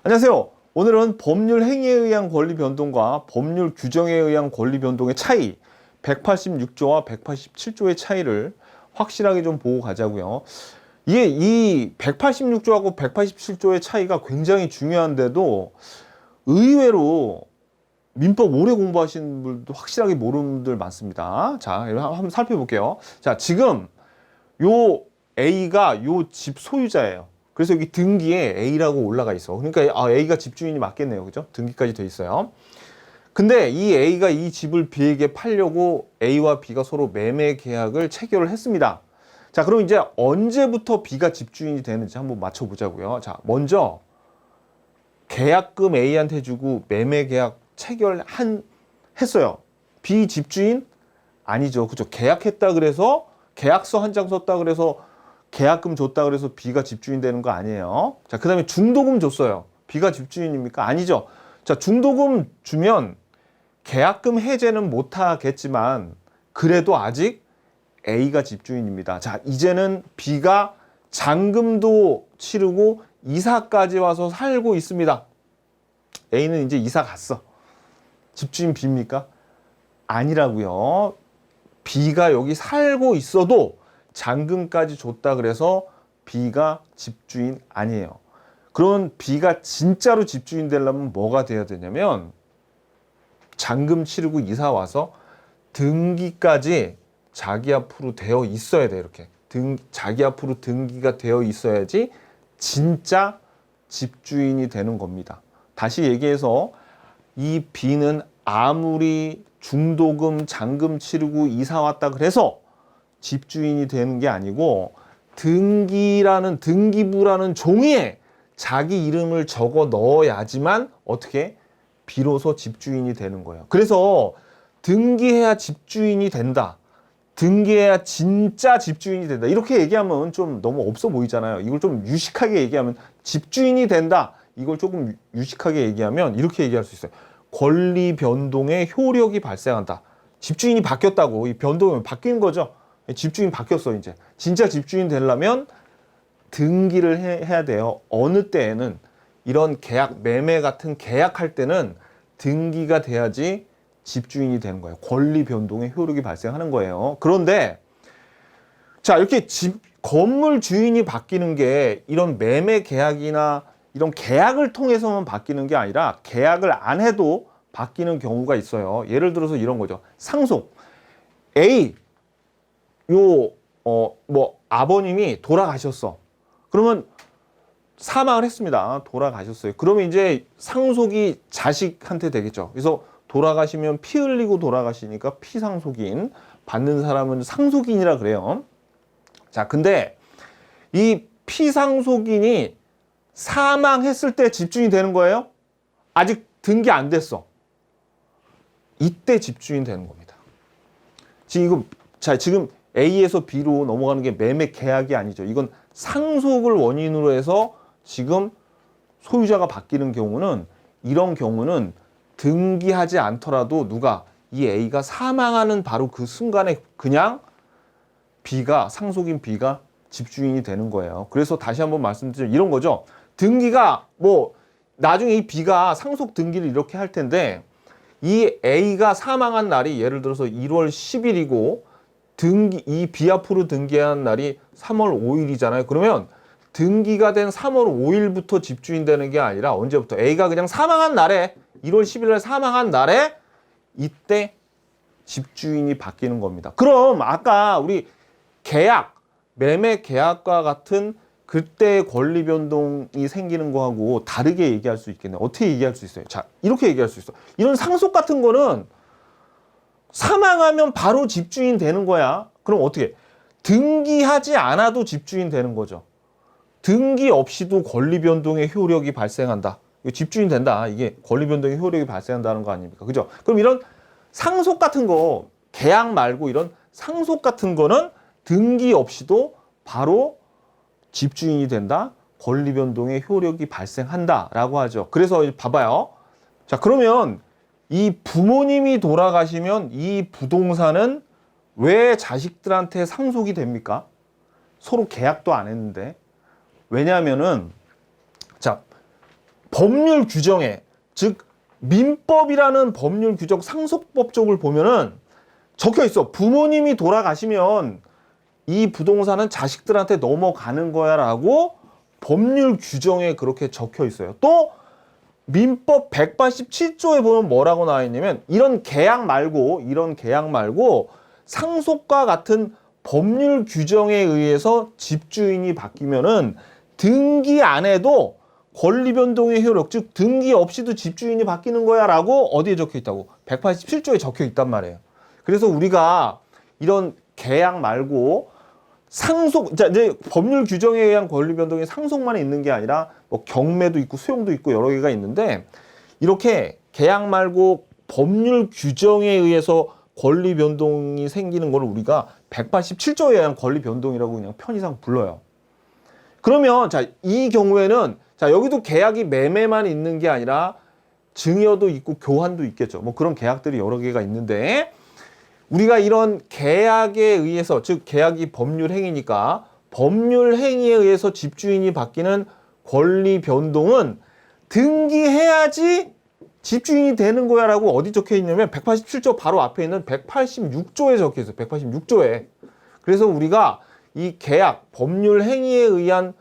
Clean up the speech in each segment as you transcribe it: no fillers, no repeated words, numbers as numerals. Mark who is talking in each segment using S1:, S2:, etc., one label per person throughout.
S1: 안녕하세요. 오늘은 법률 행위에 의한 권리 변동과 법률 규정에 의한 권리 변동의 차이, 186조와 187조의 차이를 확실하게 좀 보고 가자고요. 이게 이 186조하고 187조의 차이가 굉장히 중요한데도 의외로 민법 오래 공부하신 분들도 확실하게 모르는 분들 많습니다. 자, 한번 살펴볼게요. 자, 지금 요 A가 요 집 소유자예요. 그래서 여기 등기에 A라고 올라가 있어. 그러니까 A가 집주인이 맞겠네요. 그죠? 등기까지 돼 있어요. 근데 이 A가 이 집을 B에게 팔려고 A와 B가 서로 매매 계약을 체결을 했습니다. 자, 그럼 이제 언제부터 B가 집주인이 되는지 한번 맞춰보자고요. 자, 먼저 계약금 A한테 주고 매매 계약 했어요. B 집주인? 아니죠. 그죠? 계약했다 그래서 계약서 한 장 썼다 그래서 계약금 줬다 그래서 B가 집주인 되는 거 아니에요. 자, 그 다음에 중도금 줬어요. B가 집주인입니까? 아니죠. 자, 중도금 주면 계약금 해제는 못하겠지만 그래도 아직 A가 집주인입니다. 자, 이제는 B가 잔금도 치르고 이사까지 와서 살고 있습니다. A는 이제 이사 갔어. 집주인 B입니까? 아니라고요. B가 여기 살고 있어도 잔금까지 줬다 그래서 B가 집주인 아니에요. 그럼 B가 진짜로 집주인 되려면 뭐가 돼야 되냐면 잔금 치르고 이사 와서 등기까지 자기 앞으로 되어 있어야 돼. 이렇게 자기 앞으로 등기가 되어 있어야지 진짜 집주인이 되는 겁니다. 다시 얘기해서 이 B는 아무리 중도금, 잔금 치르고 이사 왔다 그래서 집주인이 되는 게 아니고 등기부라는 종이에 자기 이름을 적어 넣어야지만 어떻게 비로소 집주인이 되는 거예요. 그래서 등기해야 집주인이 된다. 등기해야 진짜 집주인이 된다. 이렇게 얘기하면 좀 너무 없어 보이잖아요. 이걸 좀 유식하게 얘기하면 집주인이 된다. 이걸 조금 유식하게 얘기하면 이렇게 얘기할 수 있어요. 권리 변동의 효력이 발생한다. 집주인이 바뀌었다고. 이 변동이 바뀐 거죠. 집주인 바뀌었어. 이제 진짜 집주인 되려면 등기를 해야 돼요. 어느 때에는 이런 계약, 매매 같은 계약할 때는 등기가 돼야지 집주인이 되는 거예요. 권리 변동의 효력이 발생하는 거예요. 그런데 자, 이렇게 건물 주인이 바뀌는 게 이런 매매 계약이나 이런 계약을 통해서만 바뀌는 게 아니라 계약을 안 해도 바뀌는 경우가 있어요. 예를 들어서 이런 거죠. 상속. A 아버님이 돌아가셨어. 그러면 사망을 했습니다. 돌아가셨어요. 그러면 이제 상속이 자식한테 되겠죠. 그래서 돌아가시면 피 흘리고 돌아가시니까 피상속인, 받는 사람은 상속인이라 그래요. 자, 근데 이 피상속인이 사망했을 때 집주인이 되는 거예요? 아직 등기 안 됐어. 이때 집주인 되는 겁니다. 지금 A에서 B로 넘어가는 게 매매 계약이 아니죠. 이건 상속을 원인으로 해서 지금 소유자가 바뀌는 경우는 이런 경우는 등기하지 않더라도 이 A가 사망하는 바로 그 순간에 그냥 상속인 B가 집주인이 되는 거예요. 그래서 다시 한번 말씀드리면 이런 거죠. 등기가 나중에 이 B가 상속 등기를 이렇게 할 텐데 이 A가 사망한 날이 예를 들어서 1월 10일이고 이 B 앞으로 등기한 날이 3월 5일이잖아요. 그러면 등기가 된 3월 5일부터 집주인 되는 게 아니라 언제부터? A가 그냥 사망한 날에 1월 10일 날 사망한 날에 이때 집주인이 바뀌는 겁니다. 그럼 아까 우리 매매 계약과 같은 그때의 권리 변동이 생기는 거하고 다르게 얘기할 수 있겠네요. 어떻게 얘기할 수 있어요? 자, 이렇게 얘기할 수 있어. 이런 상속 같은 거는 사망하면 바로 집주인 되는 거야. 그럼 어떻게? 등기하지 않아도 집주인 되는 거죠. 등기 없이도 권리 변동의 효력이 발생한다. 이거 집주인 된다. 이게 권리 변동의 효력이 발생한다는 거 아닙니까? 그죠? 그럼 이런 상속 같은 거, 계약 말고 이런 상속 같은 거는 등기 없이도 바로 집주인이 된다. 권리 변동의 효력이 발생한다라고 하죠. 그래서 봐봐요. 자, 그러면 이 부모님이 돌아가시면 이 부동산은 왜 자식들한테 상속이 됩니까? 서로 계약도 안 했는데. 왜냐하면은 자, 법률 규정에, 즉 민법이라는 법률 규정 상속법 쪽을 보면은 적혀 있어. 부모님이 돌아가시면 이 부동산은 자식들한테 넘어가는 거야라고 법률 규정에 그렇게 적혀 있어요. 또 민법 187조에 보면 뭐라고 나와 있냐면 이런 계약 말고 상속과 같은 법률 규정에 의해서 집주인이 바뀌면은 등기 안 해도 권리 변동의 효력, 즉 등기 없이도 집주인이 바뀌는 거야 라고 어디에 적혀 있다고? 187조에 적혀 있단 말이에요. 그래서 우리가 이런 계약 말고 상속, 이제 법률 규정에 의한 권리 변동이 상속만 있는 게 아니라 뭐 경매도 있고 수용도 있고 여러 개가 있는데 이렇게 계약 말고 법률 규정에 의해서 권리 변동이 생기는 걸 우리가 187조에 의한 권리 변동이라고 그냥 편의상 불러요. 그러면 자, 이 경우에는 자, 여기도 계약이 매매만 있는 게 아니라 증여도 있고 교환도 있겠죠. 뭐 그런 계약들이 여러 개가 있는데 우리가 이런 계약에 의해서, 즉 계약이 법률 행위니까 법률 행위에 의해서 집주인이 바뀌는 권리 변동은 등기해야지 집주인이 되는 거야 라고 어디 적혀 있냐면 187조 바로 앞에 있는 186조에 적혀 있어요. 186조에. 그래서 우리가 이 계약, 법률 행위에 의한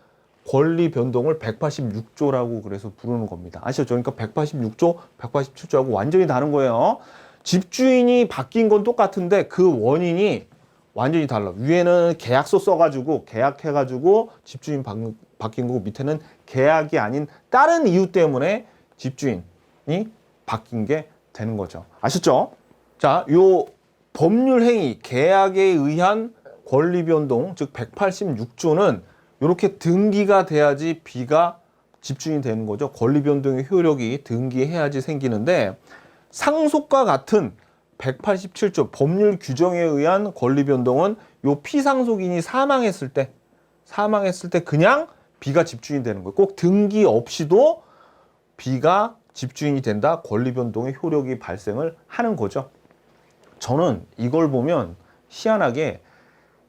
S1: 권리 변동을 186조라고 그래서 부르는 겁니다. 아시죠? 그러니까 186조, 187조하고 완전히 다른 거예요. 집주인이 바뀐 건 똑같은데 그 원인이 완전히 달라. 위에는 계약서 써가지고 계약해가지고 집주인 바뀐 거고 밑에는 계약이 아닌 다른 이유 때문에 집주인이 바뀐 게 되는 거죠. 아셨죠? 자, 요 법률 행위, 계약에 의한 권리 변동, 즉 186조는 이렇게 등기가 돼야지 B가 집주인이 되는 거죠. 권리 변동의 효력이 등기해야지 생기는데 상속과 같은 187조 법률 규정에 의한 권리 변동은 요 피상속인이 사망했을 때 그냥 B가 집주인이 되는 거예요. 꼭 등기 없이도 B가 집주인이 된다. 권리 변동의 효력이 발생을 하는 거죠. 저는 이걸 보면 희한하게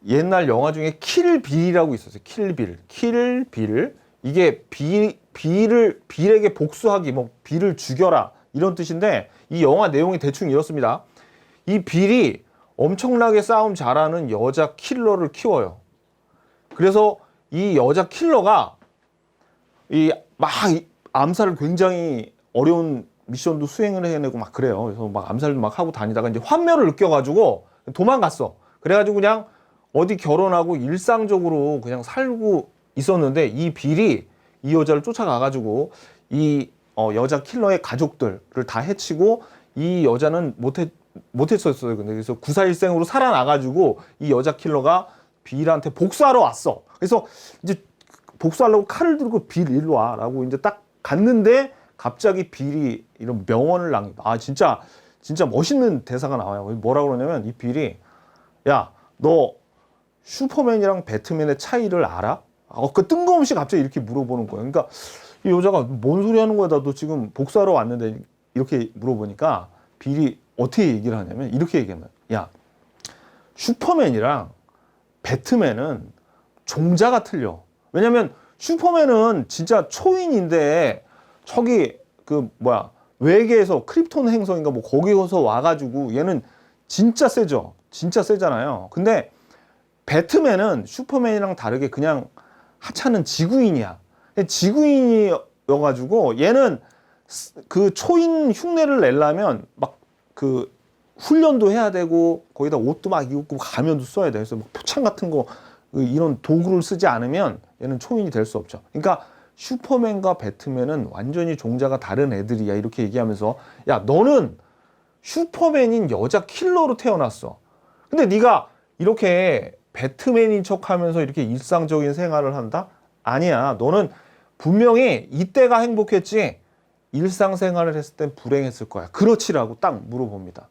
S1: 옛날 영화 중에 킬빌이라고 있었어요. 킬빌. 이게 빌에게 복수하기, 뭐 빌을 죽여라 이런 뜻인데 이 영화 내용이 대충 이렇습니다. 이 빌이 엄청나게 싸움 잘하는 여자 킬러를 키워요. 그래서 이 여자 킬러가 막 암살을 굉장히 어려운 미션도 수행을 해내고 막 그래요. 그래서 막 암살도 막 하고 다니다가 이제 환멸을 느껴가지고 도망갔어. 그래가지고 그냥 어디 결혼하고 일상적으로 그냥 살고 있었는데 이 빌이 이 여자를 쫓아가가지고 이 여자 킬러의 가족들을 다 해치고 이 여자는 못했었어요. 근데 그래서 구사일생으로 살아나가지고 이 여자 킬러가 빌한테 복수하러 왔어. 그래서 이제 복수하려고 칼을 들고 빌 일로 와라고 이제 딱 갔는데 갑자기 빌이 이런 명언을 진짜 멋있는 대사가 나와요. 뭐라고 그러냐면 이 빌이 야, 너 슈퍼맨이랑 배트맨의 차이를 알아? 그 뜬금없이 갑자기 이렇게 물어보는 거예요. 그러니까 이 여자가 뭔 소리 하는 거야? 나도 지금 복수하러 왔는데 이렇게 물어보니까 빌이 어떻게 얘기를 하냐면 이렇게 얘기하면 야, 슈퍼맨이랑 배트맨은 종자가 틀려. 왜냐면 슈퍼맨은 진짜 초인인데 저기 외계에서 크립톤 행성인가 뭐 거기서 와가지고 얘는 진짜 세죠. 진짜 세잖아요. 근데 배트맨은 슈퍼맨이랑 다르게 그냥 하찮은 지구인이야. 지구인이어가지고 얘는 그 초인 흉내를 내려면 막 그 훈련도 해야 되고 거기다 옷도 막 입고 가면도 써야 돼. 그래서 막 표창 같은 거 이런 도구를 쓰지 않으면 얘는 초인이 될 수 없죠. 그러니까 슈퍼맨과 배트맨은 완전히 종자가 다른 애들이야. 이렇게 얘기하면서 야, 너는 슈퍼맨인 여자 킬러로 태어났어. 근데 네가 이렇게 배트맨인 척하면서 이렇게 일상적인 생활을 한다? 아니야. 너는 분명히 이때가 행복했지 일상생활을 했을 땐 불행했을 거야. 그렇지라고 딱 물어봅니다.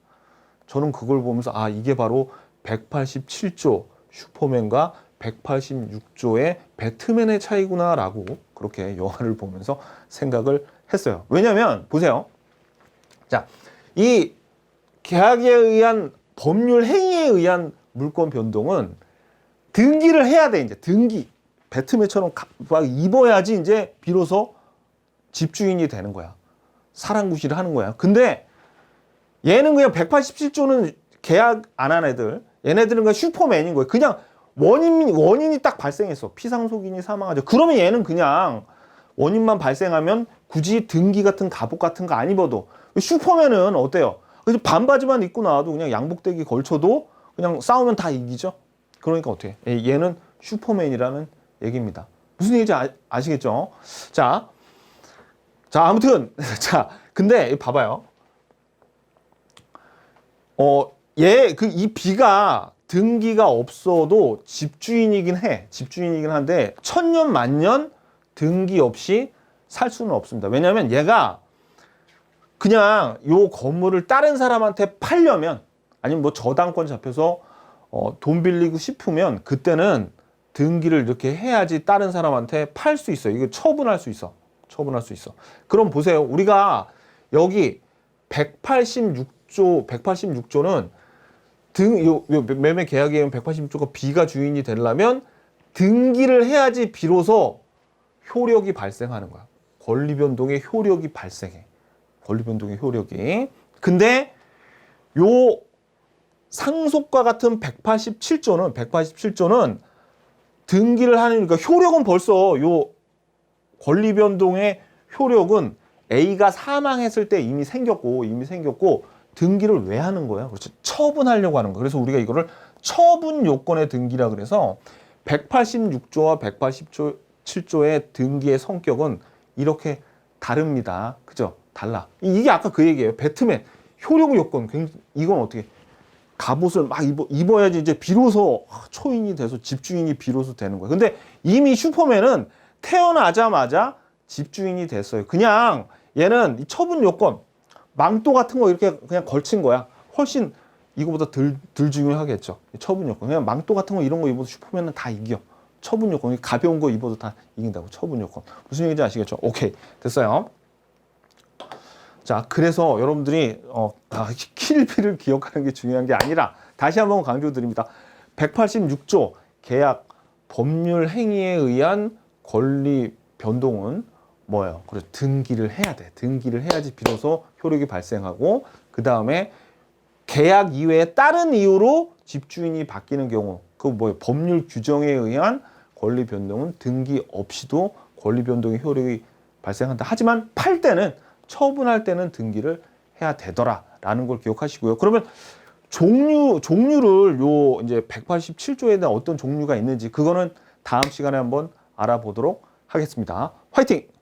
S1: 저는 그걸 보면서 이게 바로 187조 슈퍼맨과 186조의 배트맨의 차이구나 라고 그렇게 영화를 보면서 생각을 했어요. 왜냐면 보세요. 자, 이 계약에 의한 법률 행위에 의한 물권 변동은 등기를 해야 돼. 이제 등기. 배트맨처럼 막 입어야지 이제 비로소 집주인이 되는 거야. 사랑구실을 하는 거야. 근데 얘는 그냥 187조는 계약 안 한 애들, 얘네들은 그냥 슈퍼맨인 거예요. 그냥 원인이 딱 발생했어. 피상속인이 사망하죠. 그러면 얘는 그냥 원인만 발생하면 굳이 등기 같은 갑옷 같은 거 안 입어도, 슈퍼맨은 어때요? 그래서 반바지만 입고 나와도 그냥 양복대기 걸쳐도 그냥 싸우면 다 이기죠. 그러니까 어떻게? 얘는 슈퍼맨이라는 얘기입니다. 무슨 얘기인지 아시겠죠? 자, 아무튼 자, 근데 봐봐요. 이 B가 등기가 없어도 집주인이긴 해. 집주인이긴 한데 천년 만년 등기 없이 살 수는 없습니다. 왜냐하면 얘가 그냥 요 건물을 다른 사람한테 팔려면, 아니면 뭐 저당권 잡혀서 돈 빌리고 싶으면 그때는 등기를 이렇게 해야지 다른 사람한테 팔 수 있어요. 이거 처분할 수 있어. 처분할 수 있어. 그럼 보세요. 우리가 여기 186조는 매매 계약에 의한 186조가 B가 주인이 되려면 등기를 해야지 비로소 효력이 발생하는 거야. 권리 변동의 효력이 발생해. 권리 변동의 효력이. 근데 요 상속과 같은 187조는 등기를 하는, 그러니까 효력은 벌써 요 권리 변동의 효력은 A가 사망했을 때 이미 생겼고 등기를 왜 하는 거야? 그렇지. 처분하려고 하는 거야. 그래서 우리가 이거를 처분 요건의 등기라 그래서 186조와 187조의 등기의 성격은 이렇게 다릅니다. 그죠? 달라. 이게 아까 그 얘기예요. 배트맨 효력 요건. 이건 어떻게? 갑옷을 막 입어야지 이제 비로소 초인이 돼서 집주인이 비로소 되는 거예요. 근데 이미 슈퍼맨은 태어나자마자 집주인이 됐어요. 그냥 얘는 이 처분 요건, 망토 같은 거 이렇게 그냥 걸친 거야. 훨씬 이거보다 덜 중요하겠죠. 처분 요건. 그냥 망토 같은 거 이런 거 입어도 슈퍼맨은 다 이겨. 처분 요건. 가벼운 거 입어도 다 이긴다고. 처분 요건. 무슨 얘기인지 아시겠죠? 오케이. 됐어요. 자, 그래서 여러분들이 킬비를 기억하는 게 중요한 게 아니라 다시 한번 강조드립니다. 186조 계약 법률 행위에 의한 권리 변동은 뭐예요? 그래서 등기를 해야 돼. 등기를 해야지 비로소 효력이 발생하고, 그 다음에 계약 이외에 다른 이유로 집주인이 바뀌는 경우, 그 뭐예요? 법률 규정에 의한 권리 변동은 등기 없이도 권리 변동의 효력이 발생한다. 하지만 팔 때는, 처분할 때는 등기를 해야 되더라라는 걸 기억하시고요. 그러면 종류를 요 이제 187조에 대한 어떤 종류가 있는지 그거는 다음 시간에 한번 알아보도록 하겠습니다. 화이팅!